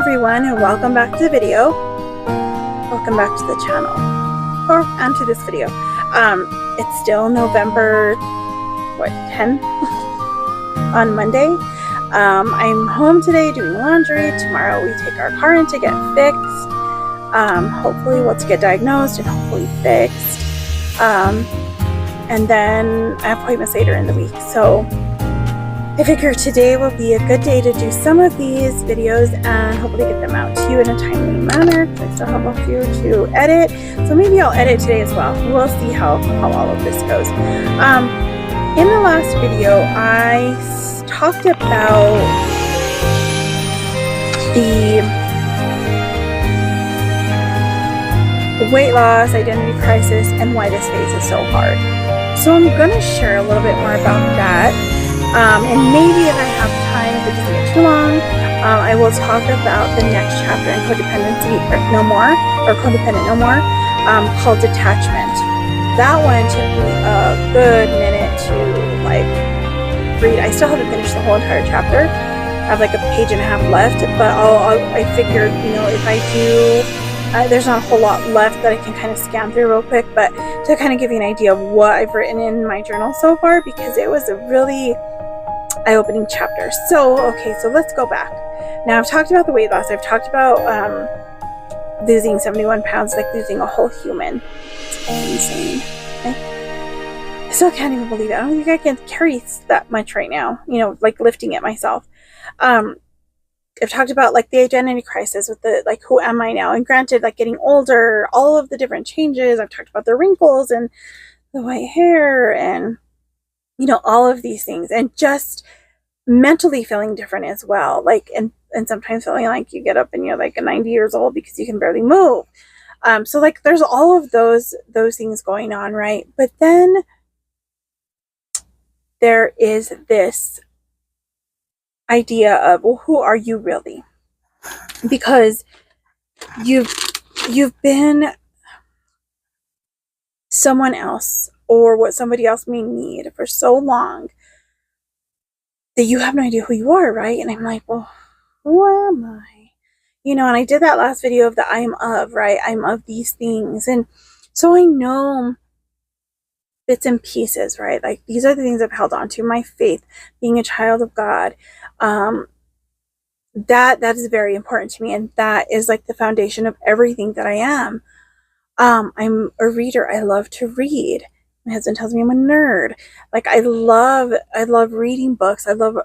everyone, and welcome back to the video. Welcome back to the channel, and to this video. It's still November 10th on Monday. I'm home today doing laundry. Tomorrow we take our car in to get fixed. Hopefully to get diagnosed and hopefully fixed. And then I have appointments later in the week. So I figure today will be a good day to do some of these videos and hopefully get them out to you in a timely manner, because I still have a few to edit. So maybe I'll edit today as well. We'll see how all of this goes. In the last video, I talked about the weight loss, identity crisis, and why this phase is so hard. So I'm going to share a little bit more about that. And maybe if I have time, if it doesn't get too long, I will talk about the next chapter in Codependency No More, or Codependent No More, called Detachment. That one took me a good minute to read. I still haven't finished the whole entire chapter. I have like a page and a half left, but I figured, if I do, there's not a whole lot left that I can kind of scan through real quick, but to kind of give you an idea of what I've written in my journal so far, because it was a really eye-opening chapter. So let's go back. Now, I've talked about the weight loss. I've talked about losing 71 pounds, like losing a whole human. It's insane. I still can't even believe it. I don't think I can carry that much right now, lifting it myself. I've talked about the identity crisis with the who am I now? And granted, getting older, all of the different changes. I've talked about the wrinkles and the white hair and all of these things, and just mentally feeling different as well. And sometimes feeling like you get up and you're 90 years old because you can barely move. So there's all of those things going on, right? But then there is this idea of, well, who are you really? Because you've been someone else, or what somebody else may need, for so long that you have no idea who you are, right? And I'm like, well, who am I? And I did that last video of the I'm of, right? I'm of these things. And so I know bits and pieces, right? These are the things I've held on to. My faith, being a child of God, that is very important to me, and that is the foundation of everything that I am. I'm a reader. I love to read. My husband tells me I'm a nerd. I love reading books. I love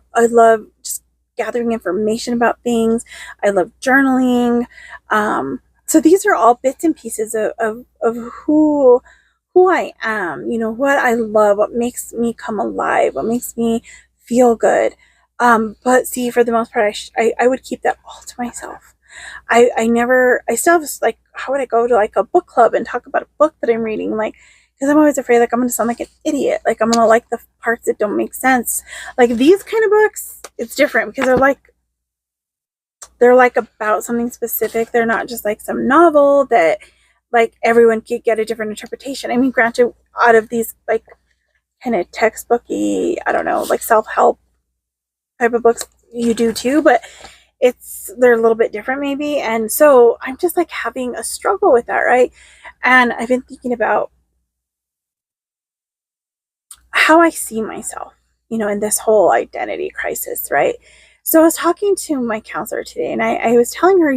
just gathering information about things. I love journaling. So these are all bits and pieces of who I am, what I love, what makes me come alive, what makes me feel good. But see, for the most part, I would keep that all to myself. I still have how would I go to a book club and talk about a book that I'm reading? Because I'm always afraid I'm going to sound like an idiot. I'm going to like the parts that don't make sense. These kind of books, it's different because they're about something specific. They're not just some novel that everyone could get a different interpretation. I mean, granted, out of these kind of textbooky, I don't know, self-help type of books, you do too, but they're a little bit different maybe. And so I'm just having a struggle with that, right? And I've been thinking about how I see myself, in this whole identity crisis, right? So I was talking to my counselor today, and I was telling her,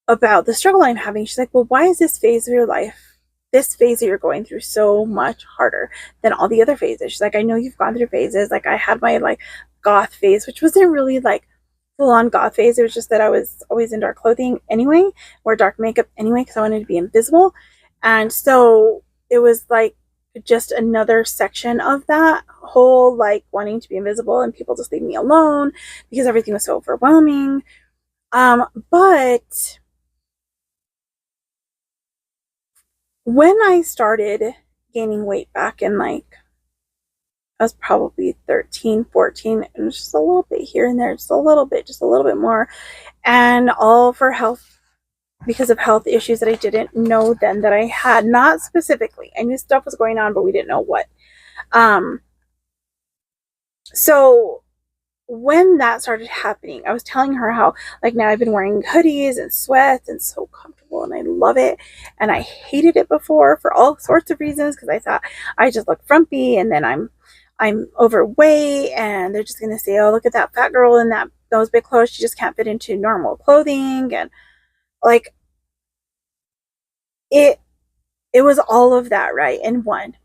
about the struggle I'm having. She's like, well, why is this phase of your life, this phase that you're going through, so much harder than all the other phases? She's like, I know you've gone through phases. I had my goth phase, which wasn't really full-on goth phase. It was just that I was always in dark clothing anyway, or dark makeup anyway, because I wanted to be invisible. And so it was just another section of that whole wanting to be invisible and people just leave me alone because everything was so overwhelming. But when I started gaining weight back in I was probably 13, 14, and just a little bit here and there, just a little bit more, and all for health, because of health issues that I didn't know then that I had. Not specifically, I knew stuff was going on, but we didn't know what. So when that started happening, I was telling her how, like, now I've been wearing hoodies and sweats and so comfortable and I love it. And I hated it before for all sorts of reasons because I thought I just look frumpy, and then I'm overweight and they're just gonna say, oh, look at that fat girl in those big clothes. She just can't fit into normal clothing. And like it it was all of that, right, in one.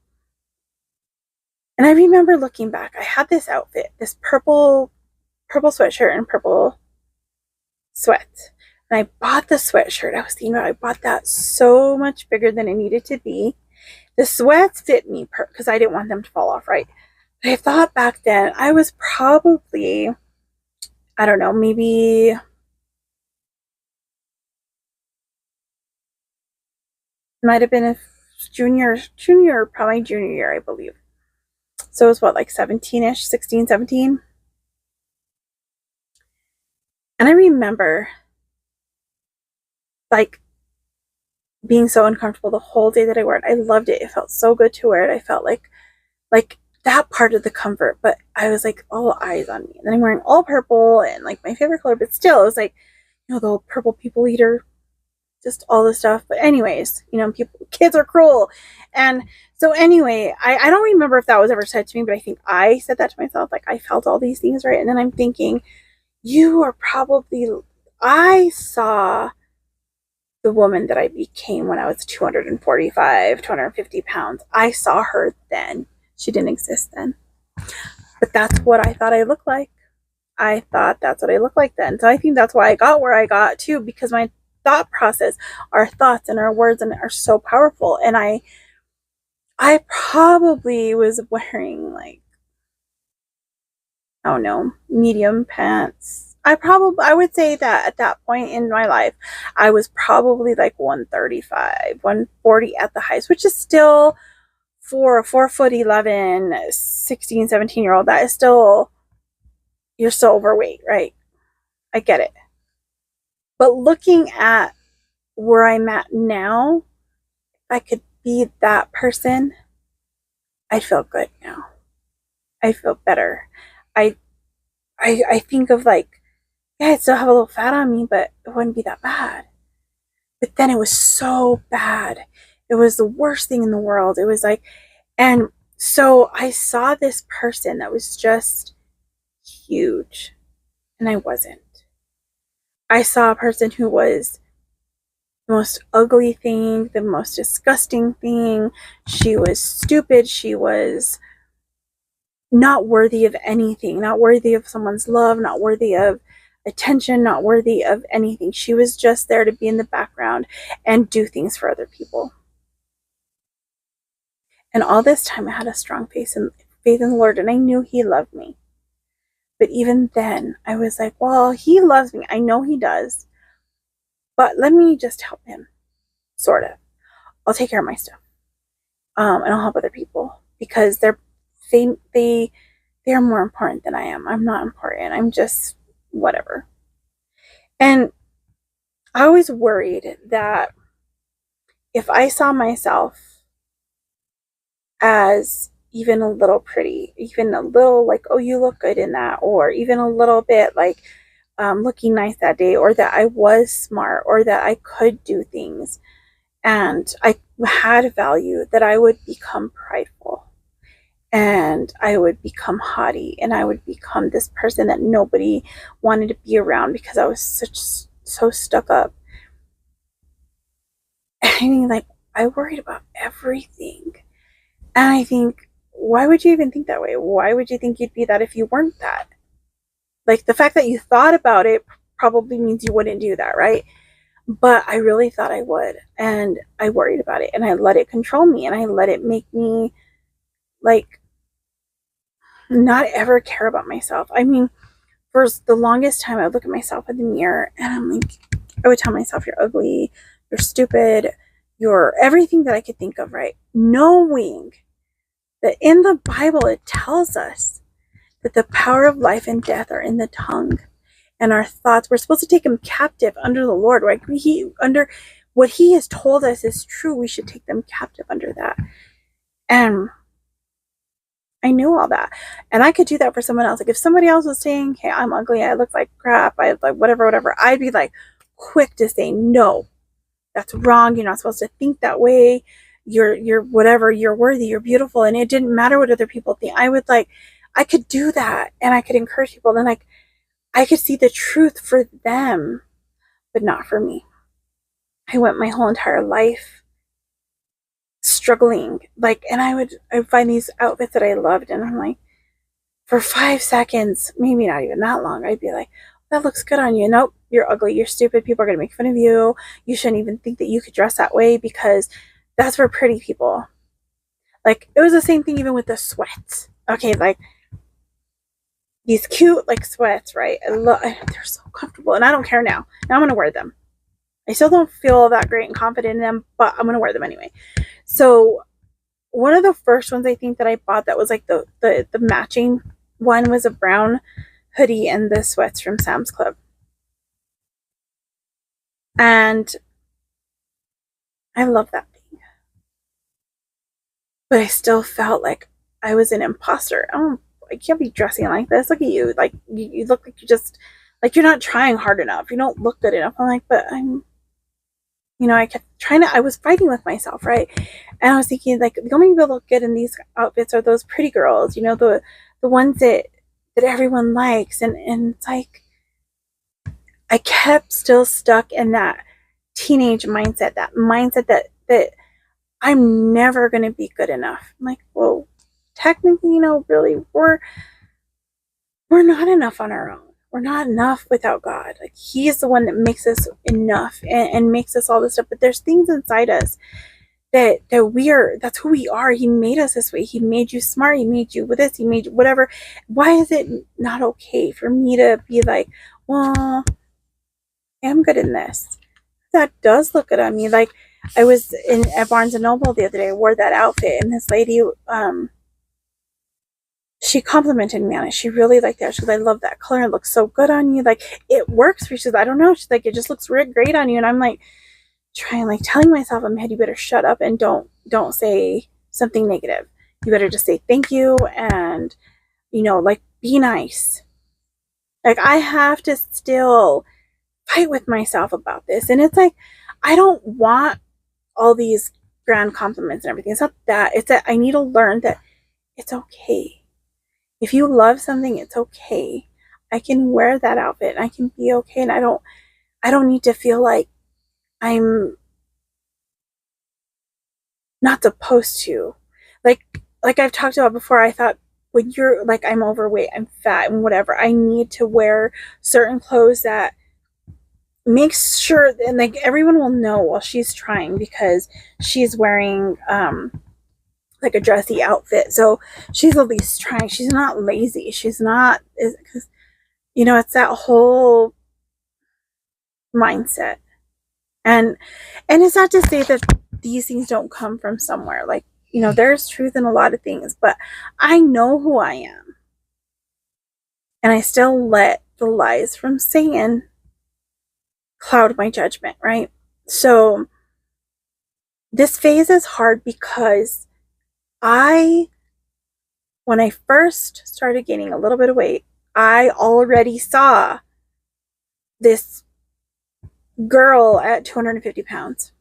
And I remember looking back, I had this outfit, this purple sweatshirt and purple sweats. And I bought the sweatshirt. I was thinking, I bought that so much bigger than it needed to be. The sweats fit me because I didn't want them to fall off, right? But I thought back then I was probably, I don't know, maybe might have been a probably junior year, I believe. So it was what, like 17-ish, 16, 17? And I remember like being so uncomfortable the whole day that I wore it. I loved it. It felt so good to wear it. I felt like that part of the comfort, but I was like all eyes on me. And then I'm wearing all purple and like my favorite color, but still it was like, the old purple people eater, just all the stuff. But anyways, kids are cruel. And so anyway, I don't remember if that was ever said to me, but I think I said that to myself. Like I felt all these things, right? And then I'm thinking, I saw the woman that I became when I was 245, 250 pounds. I saw her then. She didn't exist then. But that's what I thought I looked like. I thought that's what I looked like then. So I think that's why I got where I got too, because my thought process, our thoughts and our words and are so powerful. And I probably was wearing like, I don't know, medium pants. I would say that at that point in my life, I was probably like 135, 140 at the highest, which is still, for a 4'11", 16, 17-year-old, that is still, you're still overweight, right? I get it. But looking at where I'm at now, if I could be that person, I feel good now. I feel better. I think of like, yeah, I'd still have a little fat on me, but it wouldn't be that bad. But then it was so bad. It was the worst thing in the world. It was like, and so I saw this person that was just huge, and I wasn't. I saw a person who was the most ugly thing, the most disgusting thing. She was stupid. She was not worthy of anything, not worthy of someone's love, not worthy of attention, not worthy of anything. She was just there to be in the background and do things for other people. And all this time I had a strong faith in the Lord, and I knew He loved me. But even then I was like, well, He loves me. I know He does. But let me just help Him. Sort of. I'll take care of my stuff. And I'll help other people because they are more important than I am. I'm not important. I'm just whatever. And I always worried that if I saw myself as even a little pretty, even a little like, oh, you look good in that, or even a little bit like looking nice that day, or that I was smart, or that I could do things and I had value, that I would become prideful and I would become haughty and I would become this person that nobody wanted to be around because I was so stuck up. I mean, like, I worried about everything. And I think, why would you even think that way? Why would you think you'd be that if you weren't that? Like, the fact that you thought about it probably means you wouldn't do that, right? But I really thought I would. And I worried about it. And I let it control me. And I let it make me, like, not ever care about myself. I mean, for the longest time, I would look at myself in the mirror and I'm like, I would tell myself, you're ugly, you're stupid, you're everything that I could think of, right? Knowing that in the Bible, it tells us that the power of life and death are in the tongue, and our thoughts, we're supposed to take them captive under the Lord, right? Under what He has told us is true, we should take them captive under that. And I knew all that. And I could do that for someone else. Like if somebody else was saying, hey, I'm ugly, I look like crap, I like whatever, I'd be like quick to say, no, that's wrong. You're not supposed to think that way. You're whatever, you're worthy, you're beautiful. And it didn't matter what other people think. I could do that and I could encourage people. Then like I could see the truth for them, but not for me. I went my whole entire life struggling. Like, and I'd find these outfits that I loved, and I'm like, for 5 seconds, maybe not even that long, I'd be like, that looks good on you. Nope, you're ugly, you're stupid, people are gonna make fun of you. You shouldn't even think that you could dress that way because that's for pretty people. Like, it was the same thing even with the sweats. Okay, like these cute like sweats, right? They're so comfortable, and I don't care now. Now I'm gonna wear them. I still don't feel that great and confident in them, but I'm gonna wear them anyway. So one of the first ones I think that I bought that was like the matching one was a brown hoodie and the sweats from Sam's Club. And I love that thing. But I still felt like I was an imposter. I can't be dressing like this. Look at you. Like you look like you just like you're not trying hard enough. You don't look good enough. I'm like, but I kept trying to, I was fighting with myself, right? And I was thinking, like, the only people that look good in these outfits are those pretty girls, the ones that everyone likes. And it's like, I kept still stuck in that teenage mindset, that I'm never going to be good enough. I'm like, well, technically, really, we're not enough on our own. We're not enough without God. Like He's the one that makes us enough and makes us all this stuff. But there's things inside us that that's who we are. He made us this way. He made you smart. He made you with this. He made you whatever. Why is it not okay for me to be like, well, I'm good in this? That does look good on me. Like I was at Barnes and Noble the other day. I wore that outfit, and this lady, she complimented me on it. She really liked that. She goes, I love that color. It looks so good on you. Like it works for you. She says, I don't know. She's like, it just looks great on you. And I'm like telling myself, I'm head, you better shut up and don't say something negative. You better just say thank you and like be nice. Like I have to still fight with myself about this. And it's like, I don't want all these grand compliments and everything. It's not that. It's that I need to learn that it's okay. If you love something, it's okay. I can wear that outfit and I can be okay. And I don't need to feel like I'm not supposed to. Like I've talked about before, I thought when you're like, I'm overweight, I'm fat and whatever, I need to wear certain clothes that makes sure, and like everyone will know while she's trying because she's wearing, like a dressy outfit. So she's at least trying. She's not lazy. She's not, because, it's that whole mindset. And it's not to say that these things don't come from somewhere. Like, there's truth in a lot of things, but I know who I am. And I still let the lies from Satan cloud my judgment, right? So this phase is hard because when I first started gaining a little bit of weight, I already saw this girl at 250 pounds.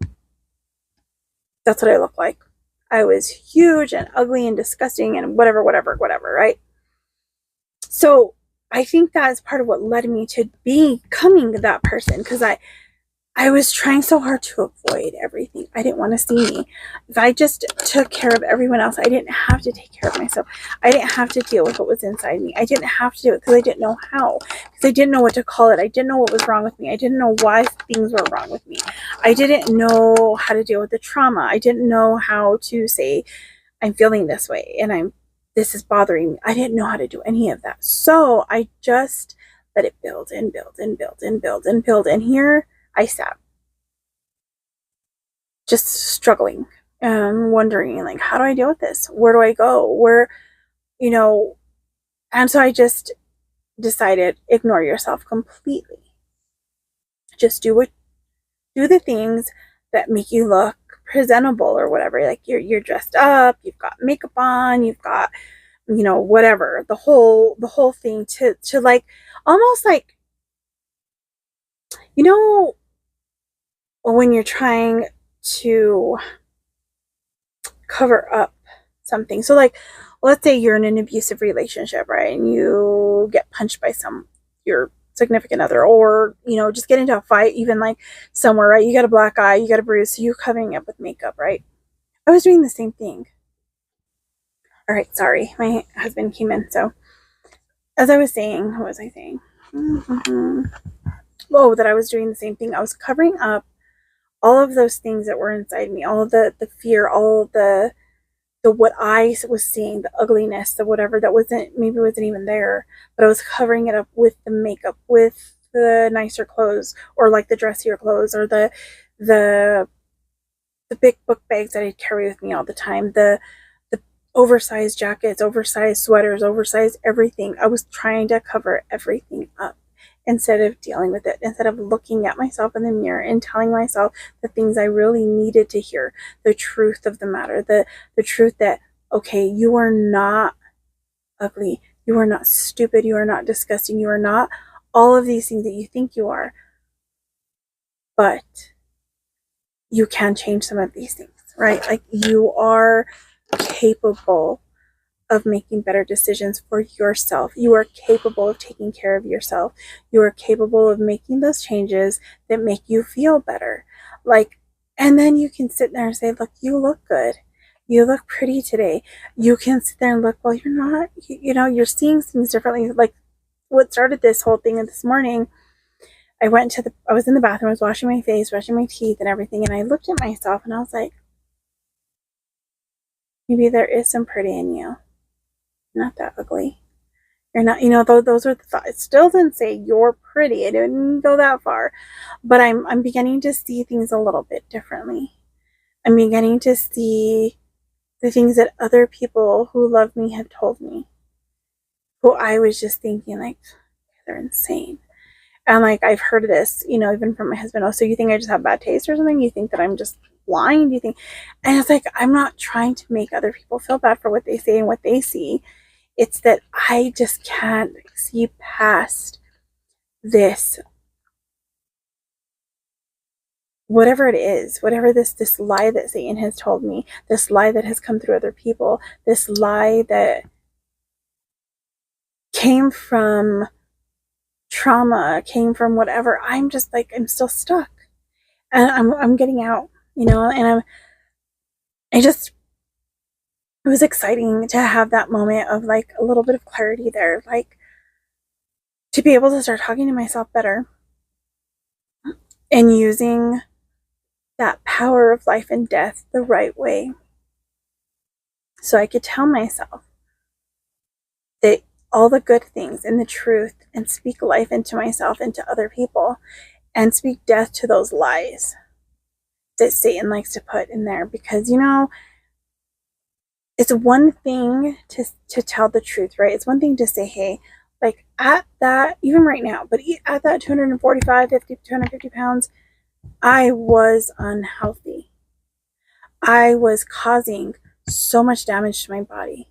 That's what I looked like. I was huge and ugly and disgusting and whatever, right? So I think that's part of what led me to becoming that person, because I was trying so hard to avoid everything. I didn't want to see me. If I just took care of everyone else, I didn't have to take care of myself. I didn't have to deal with what was inside me. I didn't have to do it because I didn't know how. Because I didn't know what to call it. I didn't know what was wrong with me. I didn't know why things were wrong with me. I didn't know how to deal with the trauma. I didn't know how to say, I'm feeling this way and this is bothering me. I didn't know how to do any of that. So I just let it build and build and build and build and build. And here I sat, just struggling and wondering, like, how do I deal with this? Where do I go? And so I just decided, ignore yourself completely. Just do the things that make you look presentable or whatever. Like you're dressed up, you've got makeup on, you've got whatever, the whole thing to like, almost like, you know, when you're trying to cover up something. So like, let's say you're in an abusive relationship, right? And you get punched by your significant other, or, just get into a fight, even like somewhere, right? You got a black eye, you got a bruise, so you're covering it with makeup, right? I was doing the same thing. All right, sorry. My husband came in. So, as I was saying, what was I saying? Oh, that I was doing the same thing. I was covering up all of those things that were inside me, all of the fear, all of the what I was seeing, the ugliness, the whatever that wasn't even there, but I was covering it up with the makeup, with the nicer clothes, or like the dressier clothes, or the big book bags that I carry with me all the time, the oversized jackets, oversized sweaters, oversized everything. I was trying to cover everything up instead of dealing with it, instead of looking at myself in the mirror and telling myself the things I really needed to hear, the truth of the matter, the truth that, okay, you are not ugly, you are not stupid, you are not disgusting, you are not all of these things that you think you are, but you can change some of these things, right? Like, you are capable of making better decisions for yourself. You are capable of taking care of yourself. You are capable of making those changes that make you feel better. Like, and then you can sit there and say, look, you look good. You look pretty today. You can sit there and look, well, you're not, you're seeing things differently. Like, what started this whole thing this morning, I was in the bathroom, I was washing my face, brushing my teeth and everything. And I looked at myself and I was like, maybe there is some pretty in you. Not that ugly. You're not, those are the thoughts. It still didn't say you're pretty. It didn't go that far. But I'm beginning to see things a little bit differently. I'm beginning to see the things that other people who love me have told me, who I was just thinking, like, they're insane. And like, I've heard this, even from my husband. Oh, so you think I just have bad taste or something? You think that I'm just blind? You think? And it's like, I'm not trying to make other people feel bad for what they say and what they see. It's that I just can't see past this, whatever it is, whatever this lie that Satan has told me, this lie that has come through other people, this lie that came from trauma, came from whatever. I'm just like, I'm still stuck, and I'm getting out, and it was exciting to have that moment of like a little bit of clarity there, like to be able to start talking to myself better and using that power of life and death the right way. So I could tell myself that all the good things and the truth, and speak life into myself and to other people, and speak death to those lies that Satan likes to put in there. Because, it's one thing to tell the truth, right? It's one thing to say, hey, like at that, even right now, but at that 250 pounds, I was unhealthy. I was causing so much damage to my body.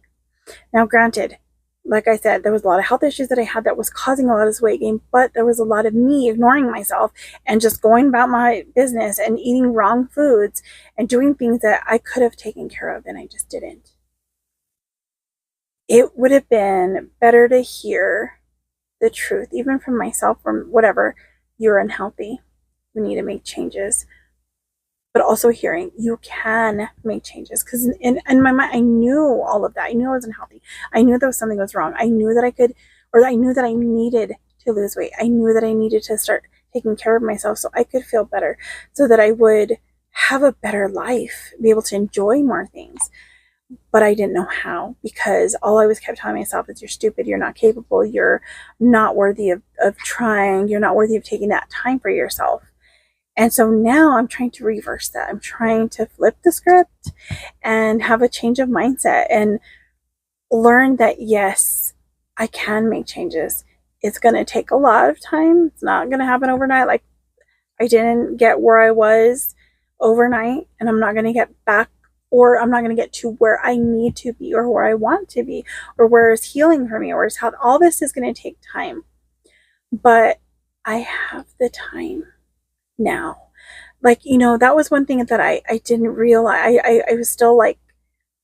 Now, granted, like I said, there was a lot of health issues that I had that was causing a lot of this weight gain, but there was a lot of me ignoring myself and just going about my business and eating wrong foods and doing things that I could have taken care of, and I just didn't. It would have been better to hear the truth, even from myself, from whatever, you're unhealthy, you need to make changes. But also hearing you can make changes. Because in my mind, I knew all of that. I knew I wasn't healthy. I knew there was something was wrong. I knew that I knew that I needed to lose weight. I knew that I needed to start taking care of myself so I could feel better, so that I would have a better life, be able to enjoy more things. But I didn't know how, because all I was kept telling myself is, you're stupid, you're not capable, you're not worthy of trying, you're not worthy of taking that time for yourself. And so now I'm trying to reverse that. I'm trying to flip the script and have a change of mindset and learn that, yes, I can make changes. It's going to take a lot of time. It's not going to happen overnight. Like, I didn't get where I was overnight, and I'm not going to get back or I'm not going to get to where I need to be or where I want to be or where is healing for me or is health. All this is going to take time. But I have the time now. Like, that was one thing that I didn't realize. I was still like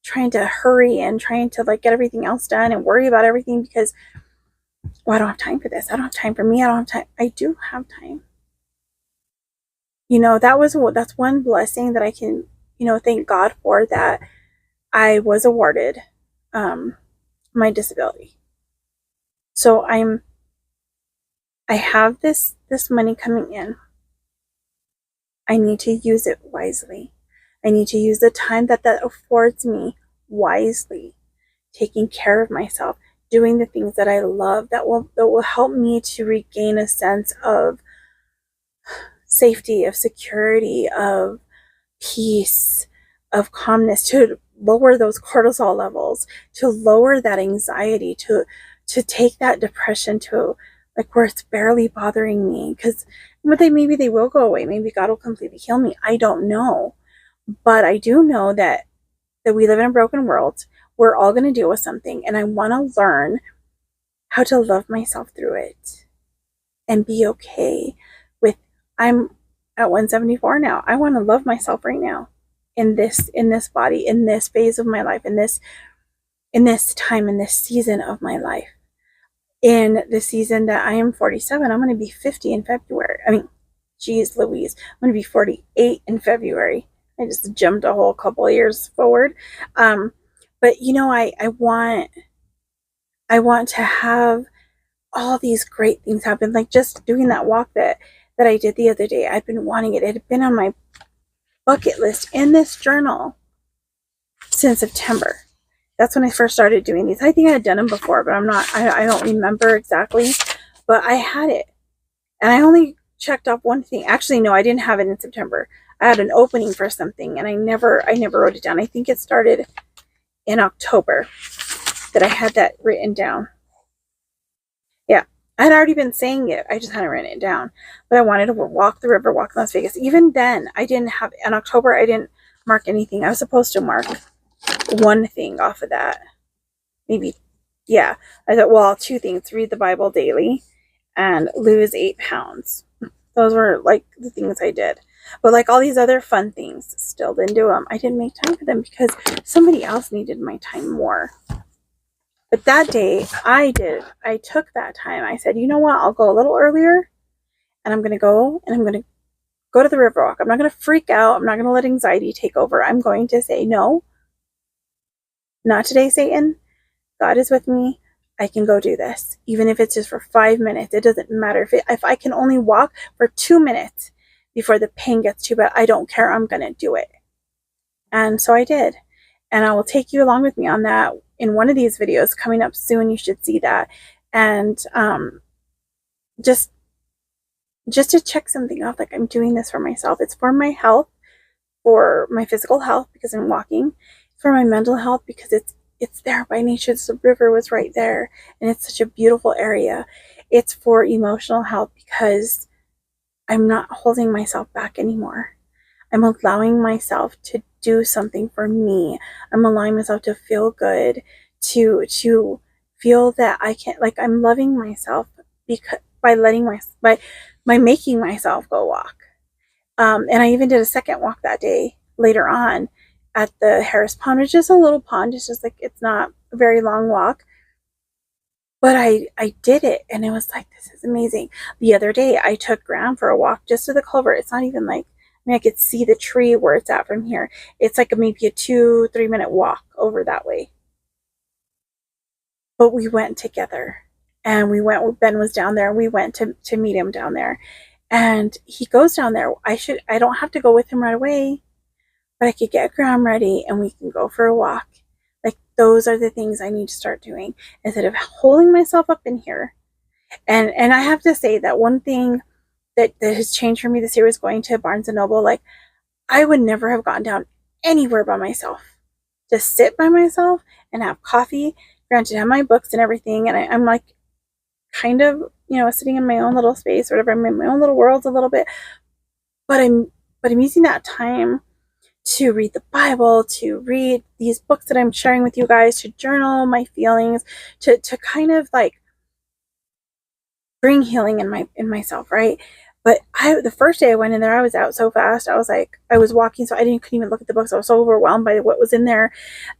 trying to hurry and trying to like get everything else done and worry about everything because, well, I don't have time for this. I don't have time for me. I don't have time. I do have time. That's one blessing that I can, thank God for, that I was awarded my disability. So I have this money coming in. I need to use it wisely. I need to use the time that affords me wisely, taking care of myself, doing the things that I love that will help me to regain a sense of safety, of security, of peace, of calmness, to lower those cortisol levels, to lower that anxiety, to take that depression to like where it's barely bothering me. Because maybe they will go away. Maybe God will completely heal me. I don't know. But I do know that we live in a broken world. We're all going to deal with something. And I want to learn how to love myself through it and be okay with, I'm at 174 now. I want to love myself right now in this body, in this phase of my life, in this time, in this season of my life. In the season that I am 47, I'm going to be 50 in February. I mean, geez Louise, I'm going to be 48 in February. I just jumped a whole couple of years forward. But I want to have all these great things happen. Like just doing that walk that I did the other day. I'd been wanting it. It had been on my bucket list in this journal since September. That's when I first started doing these. I think I had done them before, but I don't remember exactly. But I had it. And I only checked off one thing. Actually, no, I didn't have it in September. I had an opening for something and I never wrote it down. I think it started in October that I had that written down. Yeah. I had already been saying it. I just hadn't written it down. But I wanted to walk the river, walk in Las Vegas. Even then, in October, I didn't mark anything. I was supposed to mark one thing off of that. Maybe, yeah. I thought, well, two things. Read the Bible daily and lose 8 pounds. Those were like the things I did. But like all these other fun things, still didn't do them. I didn't make time for them because somebody else needed my time more. But that day, I did. I took that time. I said, you know what? I'll go a little earlier and I'm going to go to the Riverwalk. I'm not going to freak out. I'm not going to let anxiety take over. I'm going to say, no, not today, Satan. God is with me. I can go do this. Even if it's just for 5 minutes, it doesn't matter. If I can only walk for 2 minutes before the pain gets too bad, I don't care. I'm going to do it. And so I did. And I will take you along with me on that in one of these videos coming up soon. You should see that. And just to check something off, like I'm doing this for myself. It's for my health, for my physical health because I'm walking, for my mental health because it's there by nature. The river was right there and it's such a beautiful area. It's for emotional health because I'm not holding myself back anymore. I'm allowing myself to do something for me. I'm allowing myself to feel good, to feel that I can, like I'm loving myself because by making myself go walk. And I even did a second walk that day later on at the Harris Pond, which is a little pond. It's just like, it's not a very long walk. But I did it and it was like, this is amazing. The other day I took Graham for a walk just to the culvert. It's not even like, I could see the tree where it's at from here. It's like maybe a 2-3 minute walk over that way. But we went together and Ben was down there and we went to meet him down there. And he goes down there. I don't have to go with him right away, but I could get Graham ready and we can go for a walk. Like those are the things I need to start doing instead of holding myself up in here. And I have to say that one thing that has changed for me this year was going to Barnes & Noble. Like I would never have gone down anywhere by myself. Just sit by myself and have coffee. Granted, I have my books and everything. And I'm like kind of, sitting in my own little space or whatever. I'm in my own little world a little bit. But I'm using that time to read the Bible, to read these books that I'm sharing with you guys, to journal my feelings, to kind of like bring healing in myself, right? But the first day I went in there, I was out so fast. I was like, I was walking, so couldn't even look at the books. I was so overwhelmed by what was in there,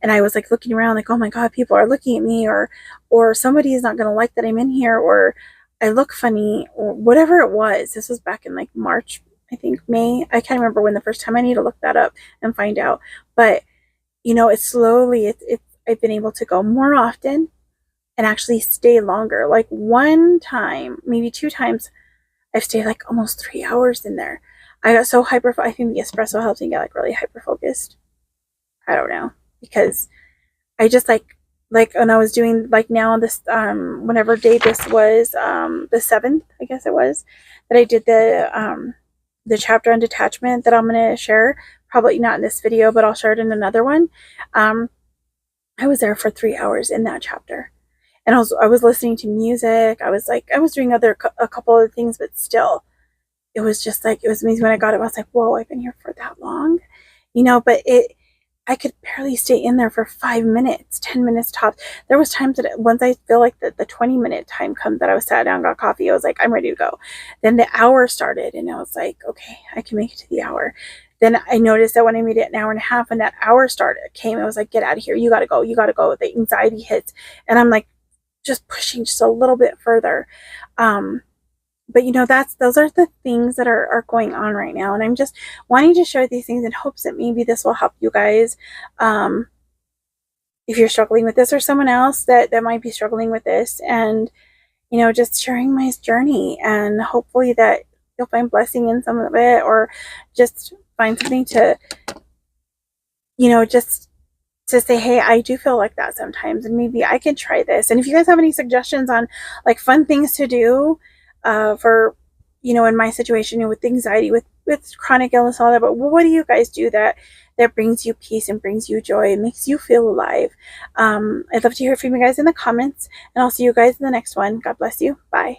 and I was like looking around, like, oh my god, people are looking at me, or somebody is not going to like that I'm in here, or I look funny, or whatever it was. This was back in like March, I think May. I can't remember when the first time. I need to look that up and find out. But it's slowly, I've been able to go more often and actually stay longer. Like one time, maybe two times, I've stayed like almost 3 hours in there. I got so hyper. I think the espresso helps me get like really hyper focused. I don't know, because I just like when I was doing like now this whenever day this was the 7th, I guess it was, that I did the chapter on detachment that I'm gonna share. Probably not in this video, but I'll share it in another one. I was there for 3 hours in that chapter, and I was listening to music. I was doing a couple of things, but still, it was just like, it was amazing when I got it. I was like, whoa, I've been here for that long, but I could barely stay in there for 5 minutes, 10 minutes tops. There was times that once I feel like the 20-minute time come that I was sat down, got coffee, I was like, I'm ready to go. Then the hour started, and I was like, okay, I can make it to the hour. Then I noticed that when I made it an hour and a half, and that hour came, I was like, get out of here. You got to go. You got to go. The anxiety hits. And I'm like, just pushing just a little bit further. But those are the things that are going on right now, and I'm just wanting to share these things in hopes that maybe this will help you guys, if you're struggling with this, or someone else that might be struggling with this, and just sharing my journey, and hopefully that you'll find blessing in some of it, or just find something to just to say, hey, I do feel like that sometimes, and maybe I can try this. And if you guys have any suggestions on like fun things to do for in my situation, with anxiety, with chronic illness, all that, but what do you guys do that brings you peace and brings you joy and makes you feel alive? I'd love to hear from you guys in the comments, and I'll see you guys in the next one. God bless you. Bye.